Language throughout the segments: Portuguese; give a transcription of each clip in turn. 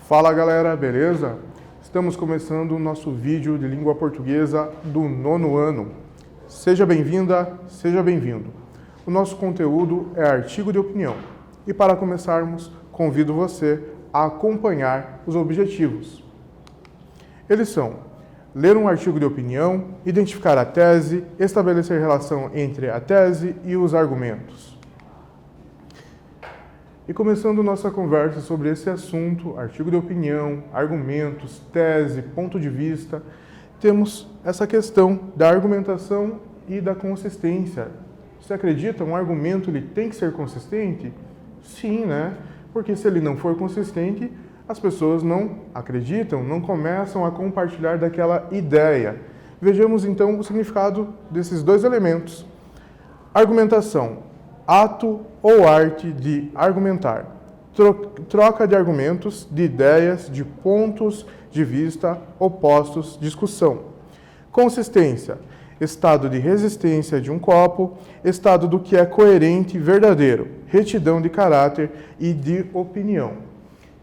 Fala galera, beleza? Estamos começando o nosso vídeo de língua portuguesa do 9º ano. Seja bem-vinda, seja bem-vindo. O nosso conteúdo é artigo de opinião. E para começarmos, convido você a acompanhar os objetivos. Eles são: ler um artigo de opinião, identificar a tese, estabelecer relação entre a tese e os argumentos. E começando nossa conversa sobre esse assunto, artigo de opinião, argumentos, tese, ponto de vista, temos essa questão da argumentação e da consistência. Você acredita? Um argumento ele tem que ser consistente? Sim, né? Porque se ele não for consistente, as pessoas não acreditam, não começam a compartilhar daquela ideia. Vejamos então o significado desses dois elementos. Argumentação. Ato ou arte de argumentar. Troca de argumentos, de ideias, de pontos de vista opostos, discussão. Consistência. Estado de resistência de um copo, estado do que é coerente e verdadeiro, retidão de caráter e de opinião.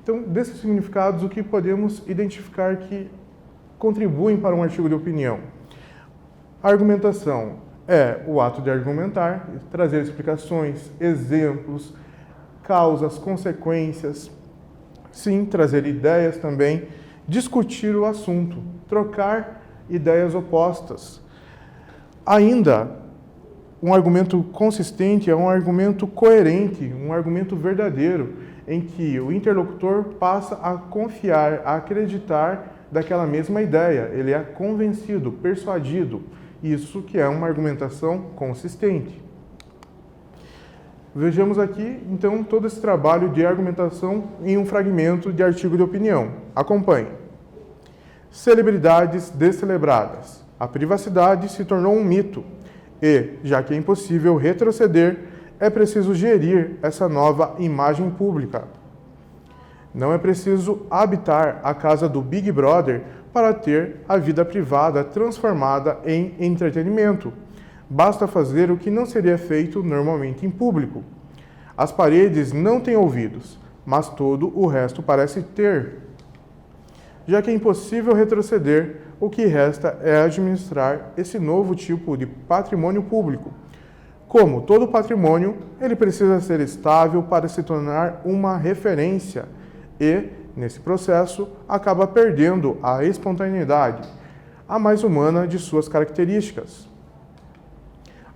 Então, desses significados, o que podemos identificar que contribuem para um artigo de opinião? A argumentação é o ato de argumentar, trazer explicações, exemplos, causas, consequências, sim, trazer ideias também, discutir o assunto, trocar ideias opostas. Ainda, um argumento consistente é um argumento coerente, um argumento verdadeiro, em que o interlocutor passa a confiar, a acreditar daquela mesma ideia, ele é convencido, persuadido. Isso que é uma argumentação consistente. Vejamos aqui, então, todo esse trabalho de argumentação em um fragmento de artigo de opinião. Acompanhe. Celebridades descelebradas. A privacidade se tornou um mito e, já que é impossível retroceder, é preciso gerir essa nova imagem pública. Não é preciso habitar a casa do Big Brother para ter a vida privada transformada em entretenimento. Basta fazer o que não seria feito normalmente em público. As paredes não têm ouvidos, mas todo o resto parece ter. Já que é impossível retroceder, o que resta é administrar esse novo tipo de patrimônio público. Como todo patrimônio, ele precisa ser estável para se tornar uma referência e, nesse processo, acaba perdendo a espontaneidade, a mais humana de suas características.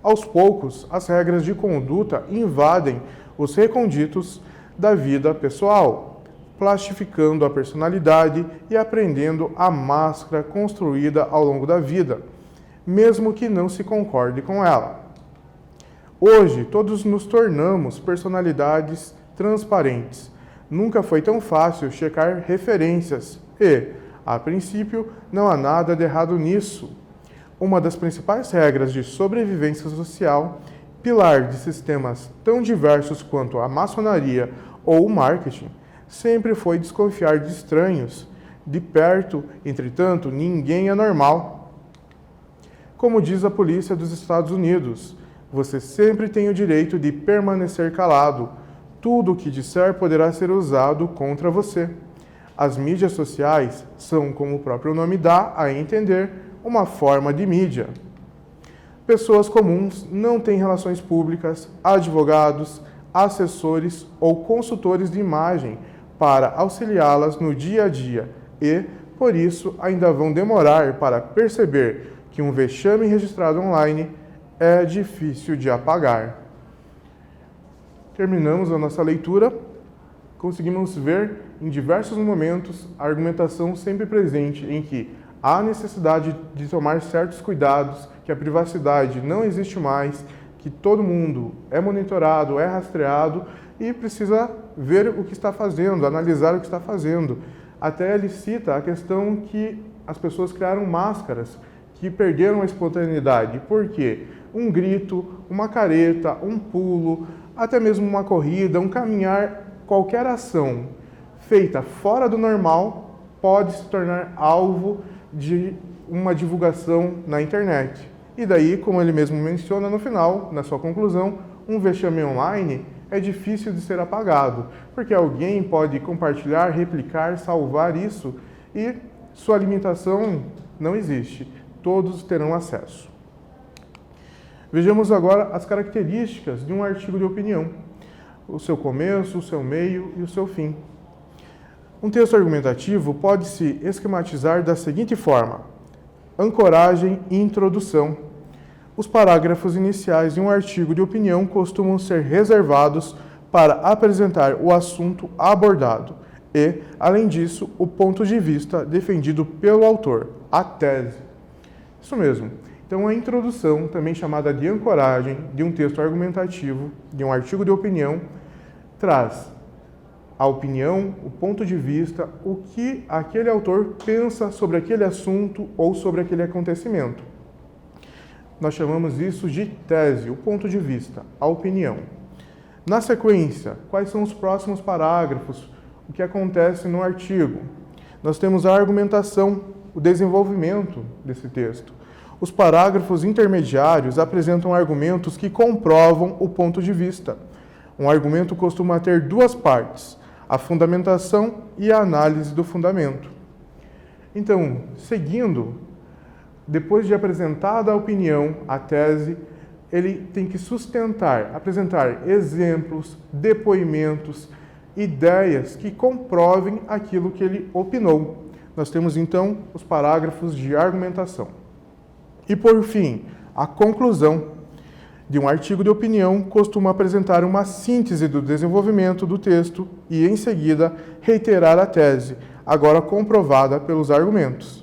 Aos poucos, as regras de conduta invadem os reconditos da vida pessoal, plastificando a personalidade e aprendendo a máscara construída ao longo da vida, mesmo que não se concorde com ela. Hoje, todos nos tornamos personalidades transparentes. Nunca foi tão fácil checar referências e, a princípio, não há nada de errado nisso. Uma das principais regras de sobrevivência social, pilar de sistemas tão diversos quanto a maçonaria ou o marketing, sempre foi desconfiar de estranhos. De perto, entretanto, ninguém é normal. Como diz a polícia dos Estados Unidos, você sempre tem o direito de permanecer calado. Tudo o que disser poderá ser usado contra você. As mídias sociais são, como o próprio nome dá a entender, uma forma de mídia. Pessoas comuns não têm relações públicas, advogados, assessores ou consultores de imagem para auxiliá-las no dia a dia e, por isso, ainda vão demorar para perceber que um vexame registrado online é difícil de apagar. Terminamos a nossa leitura, conseguimos ver em diversos momentos a argumentação sempre presente em que há necessidade de tomar certos cuidados, que a privacidade não existe mais, que todo mundo é monitorado, é rastreado e precisa ver o que está fazendo, analisar o que está fazendo. Até ele cita a questão que as pessoas criaram máscaras que perderam a espontaneidade. Por quê? Um grito, uma careta, um pulo, até mesmo uma corrida, um caminhar, qualquer ação feita fora do normal pode se tornar alvo de uma divulgação na internet. E daí, como ele mesmo menciona no final, na sua conclusão, um vexame online é difícil de ser apagado, porque alguém pode compartilhar, replicar, salvar isso e sua limitação não existe. Todos terão acesso. Vejamos agora as características de um artigo de opinião. O seu começo, o seu meio e o seu fim. Um texto argumentativo pode se esquematizar da seguinte forma: ancoragem e introdução. Os parágrafos iniciais de um artigo de opinião costumam ser reservados para apresentar o assunto abordado e, além disso, o ponto de vista defendido pelo autor, a tese. Isso mesmo. Então, a introdução, também chamada de ancoragem, de um texto argumentativo, de um artigo de opinião, traz a opinião, o ponto de vista, o que aquele autor pensa sobre aquele assunto ou sobre aquele acontecimento. Nós chamamos isso de tese, o ponto de vista, a opinião. Na sequência, quais são os próximos parágrafos? O que acontece no artigo? Nós temos a argumentação, o desenvolvimento desse texto. Os parágrafos intermediários apresentam argumentos que comprovam o ponto de vista. Um argumento costuma ter duas partes, a fundamentação e a análise do fundamento. Então, seguindo, depois de apresentada a opinião, a tese, ele tem que sustentar, apresentar exemplos, depoimentos, ideias que comprovem aquilo que ele opinou. Nós temos então os parágrafos de argumentação. E por fim, a conclusão de um artigo de opinião costuma apresentar uma síntese do desenvolvimento do texto e, em seguida, reiterar a tese, agora comprovada pelos argumentos.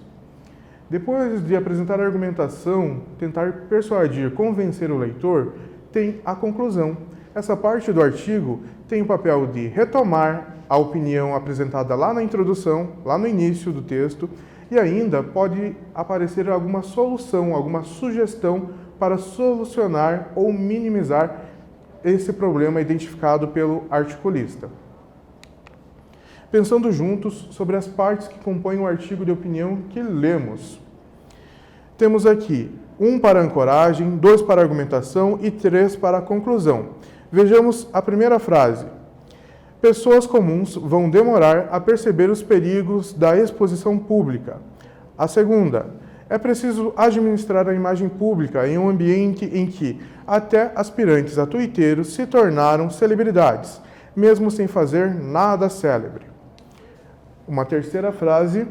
Depois de apresentar a argumentação, tentar persuadir, convencer o leitor, tem a conclusão. Essa parte do artigo tem o papel de retomar a opinião apresentada lá na introdução, lá no início do texto, e ainda pode aparecer alguma solução, alguma sugestão para solucionar ou minimizar esse problema identificado pelo articulista. Pensando juntos sobre as partes que compõem o artigo de opinião que lemos. Temos aqui 1 para ancoragem, 2 para argumentação e 3 para a conclusão. Vejamos a primeira frase. Pessoas comuns vão demorar a perceber os perigos da exposição pública. A segunda, é preciso administrar a imagem pública em um ambiente em que até aspirantes a tuiteiros se tornaram celebridades, mesmo sem fazer nada célebre. Uma terceira frase,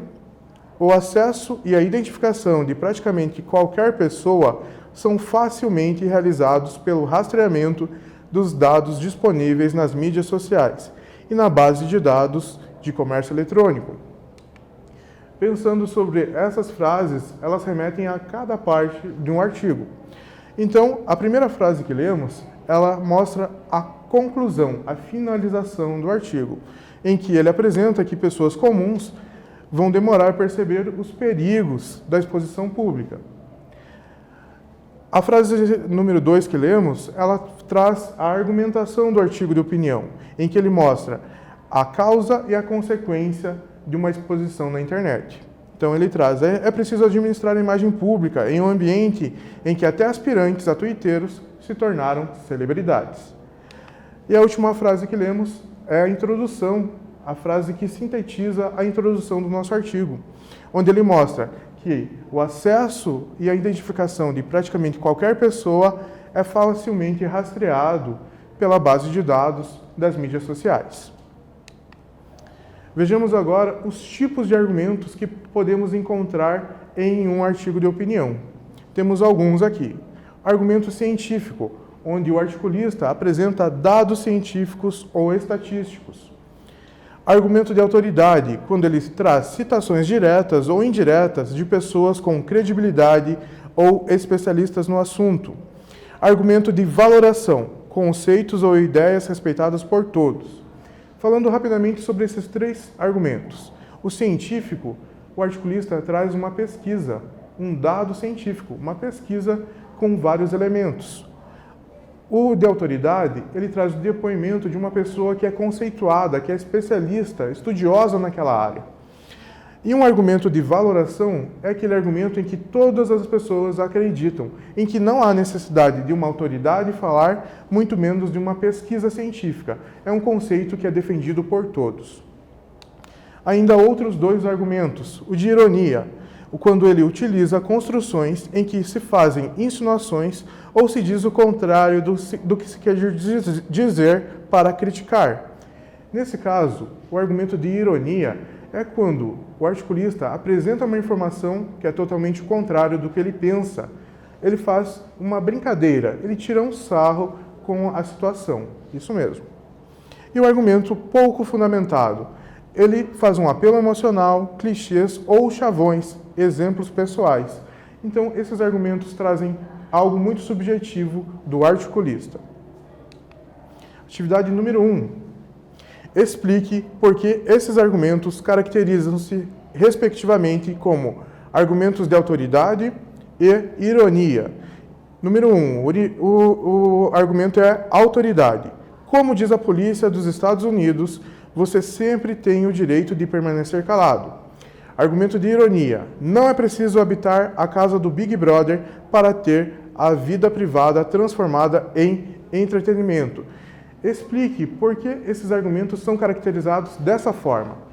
o acesso e a identificação de praticamente qualquer pessoa são facilmente realizados pelo rastreamento dos dados disponíveis nas mídias sociais e na base de dados de comércio eletrônico. Pensando sobre essas frases, elas remetem a cada parte de um artigo. Então, a primeira frase que lemos, ela mostra a conclusão, a finalização do artigo, em que ele apresenta que pessoas comuns vão demorar a perceber os perigos da exposição pública. A frase número 2 que lemos, ela traz a argumentação do artigo de opinião, em que ele mostra a causa e a consequência de uma exposição na internet. Então ele traz, é preciso administrar a imagem pública em um ambiente em que até aspirantes a tuiteiros se tornaram celebridades. E a última frase que lemos é a introdução, a frase que sintetiza a introdução do nosso artigo, onde ele mostra que o acesso e a identificação de praticamente qualquer pessoa é facilmente rastreado pela base de dados das mídias sociais. Vejamos agora os tipos de argumentos que podemos encontrar em um artigo de opinião. Temos alguns aqui. Argumento científico, onde o articulista apresenta dados científicos ou estatísticos. Argumento de autoridade, quando ele traz citações diretas ou indiretas de pessoas com credibilidade ou especialistas no assunto. Argumento de valoração, conceitos ou ideias respeitadas por todos. Falando rapidamente sobre esses 3 argumentos. O científico, o articulista traz uma pesquisa, um dado científico, uma pesquisa com vários elementos. O de autoridade, ele traz o depoimento de uma pessoa que é conceituada, que é especialista, estudiosa naquela área. E um argumento de valoração é aquele argumento em que todas as pessoas acreditam, em que não há necessidade de uma autoridade falar, muito menos de uma pesquisa científica. É um conceito que é defendido por todos. Ainda outros dois argumentos. O de ironia, quando ele utiliza construções em que se fazem insinuações ou se diz o contrário do que se quer dizer para criticar. Nesse caso, o argumento de ironia é quando o articulista apresenta uma informação que é totalmente contrário do que ele pensa. Ele faz uma brincadeira, ele tira um sarro com a situação. Isso mesmo. E o argumento pouco fundamentado. Ele faz um apelo emocional, clichês ou chavões, exemplos pessoais. Então, esses argumentos trazem algo muito subjetivo do articulista. Atividade número 1. Explique por que esses argumentos caracterizam-se, respectivamente, como argumentos de autoridade e ironia. Número 1. O argumento é autoridade. Como diz a polícia dos Estados Unidos, você sempre tem o direito de permanecer calado. Argumento de ironia. Não é preciso habitar a casa do Big Brother para ter a vida privada transformada em entretenimento. Explique por que esses argumentos são caracterizados dessa forma.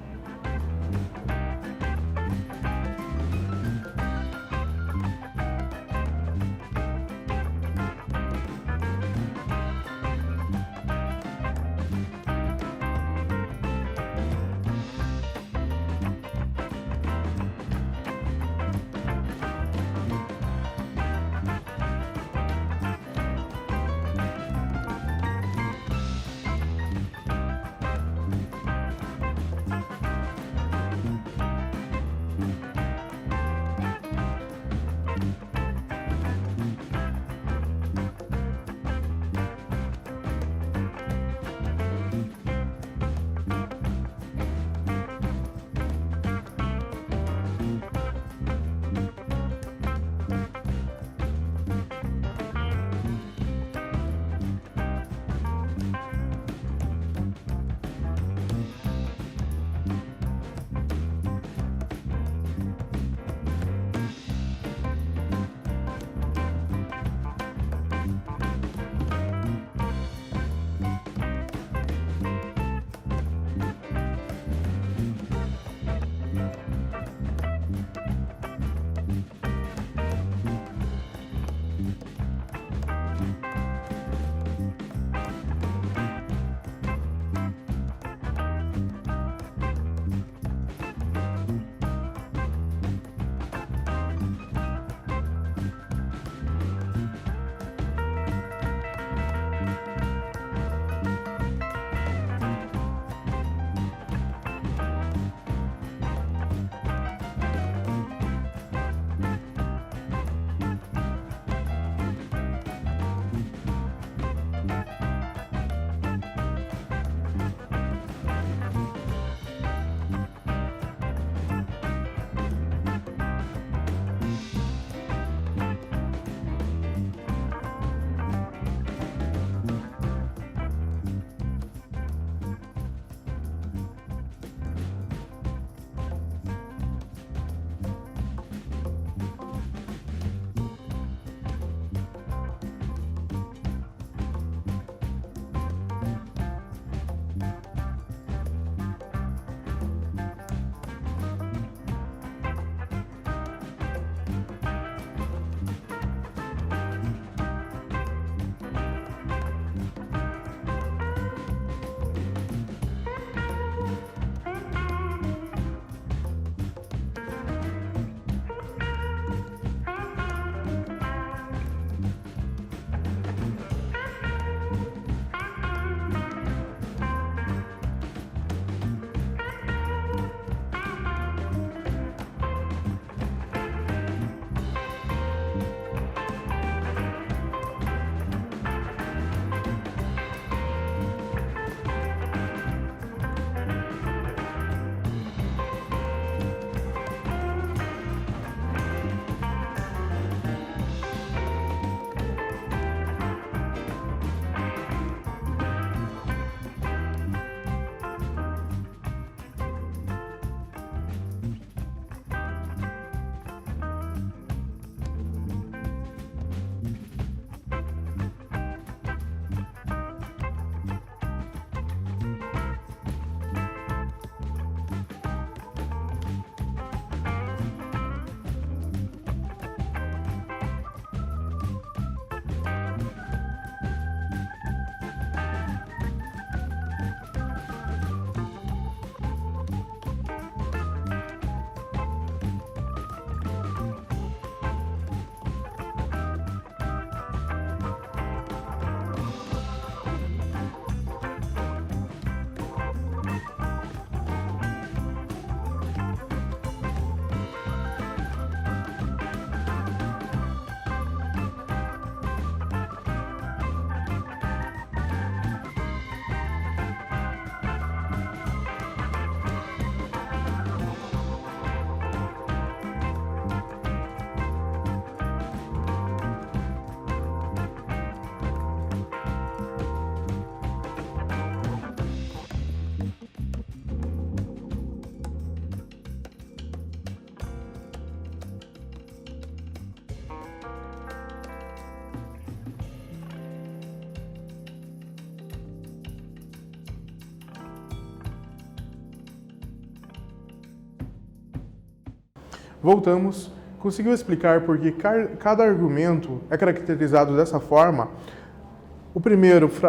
Voltamos. Conseguiu explicar por que cada argumento é caracterizado dessa forma?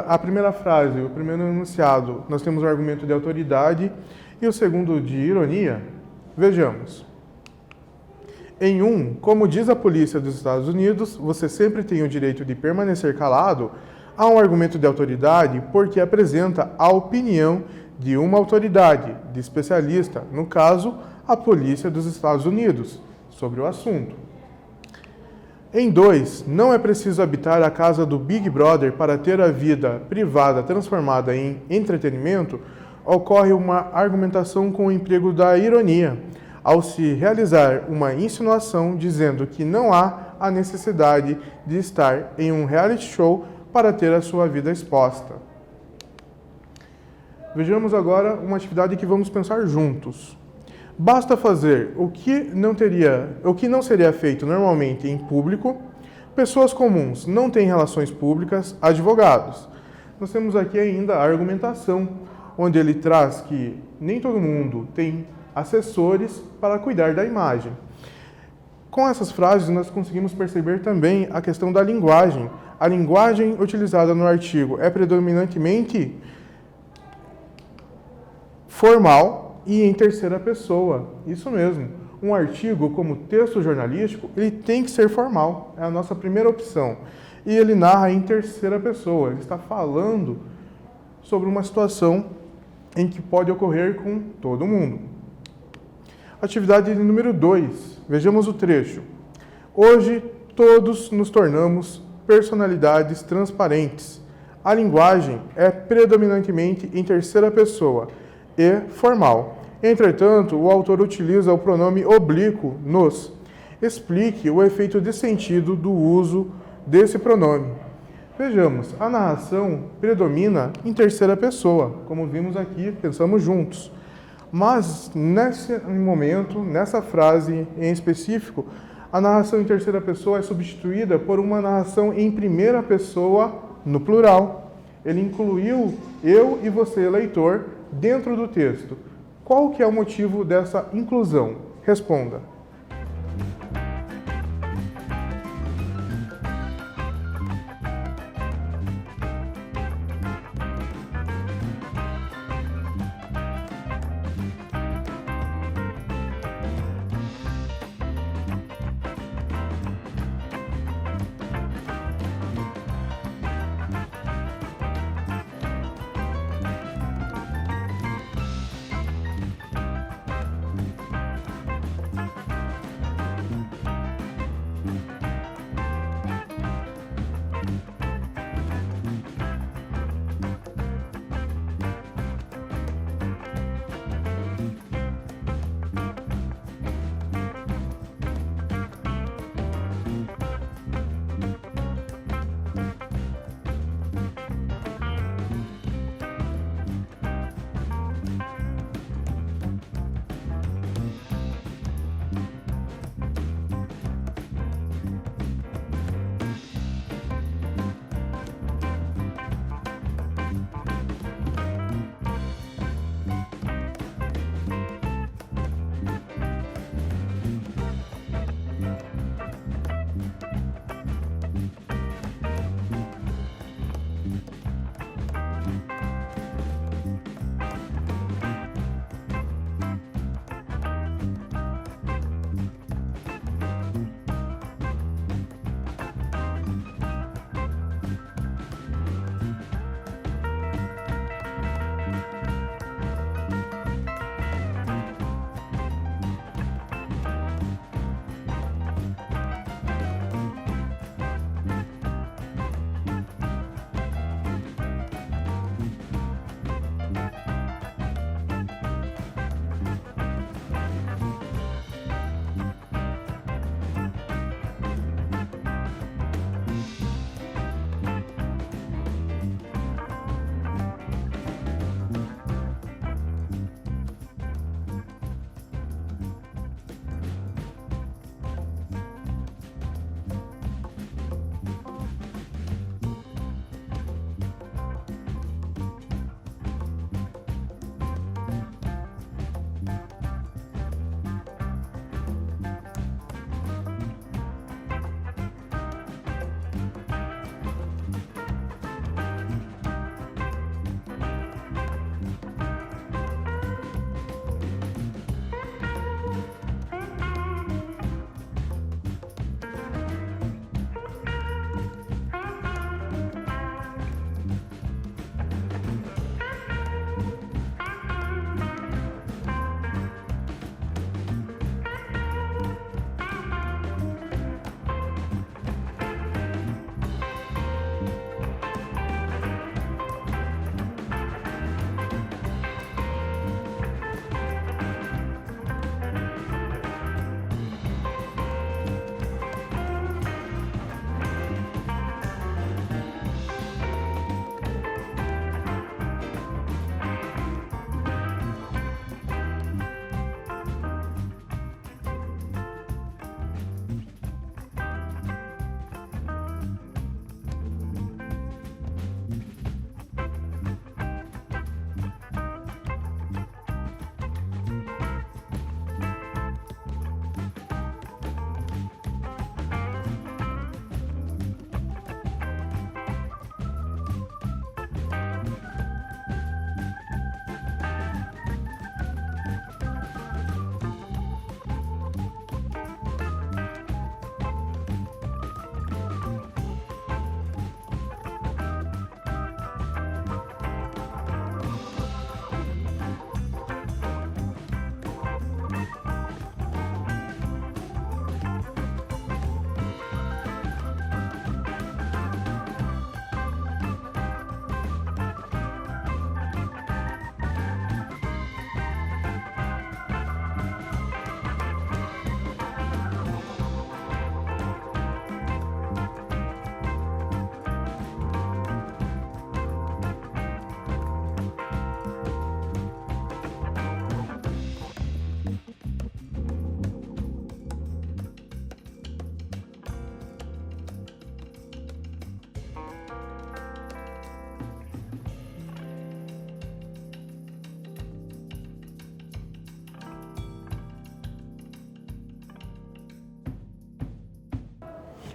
A primeira frase, o primeiro enunciado, nós temos o argumento de autoridade e o segundo de ironia. Vejamos. Em um, como diz a polícia dos Estados Unidos, você sempre tem o direito de permanecer calado, há um argumento de autoridade porque apresenta a opinião de uma autoridade, de especialista, no caso, a polícia dos Estados Unidos, sobre o assunto. Em 2, não é preciso habitar a casa do Big Brother para ter a vida privada transformada em entretenimento, ocorre uma argumentação com o emprego da ironia, ao se realizar uma insinuação dizendo que não há a necessidade de estar em um reality show para ter a sua vida exposta. Vejamos agora uma atividade que vamos pensar juntos. Basta fazer o que não seria feito normalmente em público. Pessoas comuns não têm relações públicas, advogados. Nós temos aqui ainda a argumentação, onde ele traz que nem todo mundo tem assessores para cuidar da imagem. Com essas frases, nós conseguimos perceber também a questão da linguagem. A linguagem utilizada no artigo é predominantemente formal e em terceira pessoa. Isso mesmo. Um artigo como texto jornalístico, ele tem que ser formal. É a nossa primeira opção. E ele narra em terceira pessoa. Ele está falando sobre uma situação em que pode ocorrer com todo mundo. Atividade número 2. Vejamos o trecho. Hoje, todos nos tornamos personalidades transparentes. A linguagem é predominantemente em terceira pessoa e formal. Entretanto, o autor utiliza o pronome oblíquo, nos. Explique o efeito de sentido do uso desse pronome. Vejamos, a narração predomina em terceira pessoa, como vimos aqui, pensamos juntos. Mas, nesse momento, nessa frase em específico, a narração em terceira pessoa é substituída por uma narração em primeira pessoa no plural. Ele incluiu eu e você, leitor, dentro do texto. Qual que é o motivo dessa inclusão? Responda.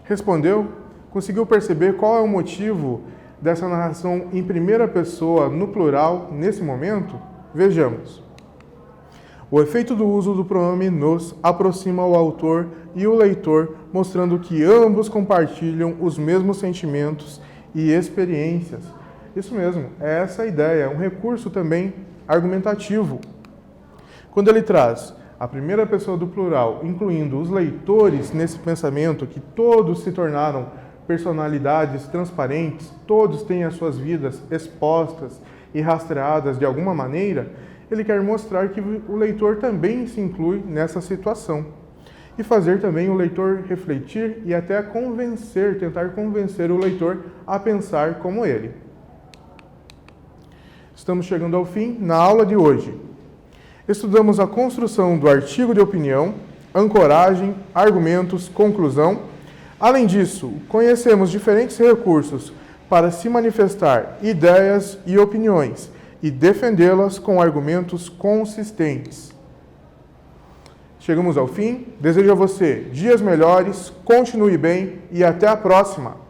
Respondeu? Conseguiu perceber qual é o motivo dessa narração em primeira pessoa no plural nesse momento? Vejamos. O efeito do uso do pronome nos aproxima o autor e o leitor, mostrando que ambos compartilham os mesmos sentimentos e experiências. Isso mesmo, é essa a ideia, é um recurso também argumentativo. Quando ele traz a primeira pessoa do plural, incluindo os leitores nesse pensamento, que todos se tornaram personalidades transparentes, todos têm as suas vidas expostas e rastreadas de alguma maneira, ele quer mostrar que o leitor também se inclui nessa situação. E fazer também o leitor refletir e até convencer, tentar convencer o leitor a pensar como ele. Estamos chegando ao fim na aula de hoje. Estudamos a construção do artigo de opinião, ancoragem, argumentos, conclusão. Além disso, conhecemos diferentes recursos para se manifestar ideias e opiniões e defendê-las com argumentos consistentes. Chegamos ao fim. Desejo a você dias melhores, continue bem e até a próxima!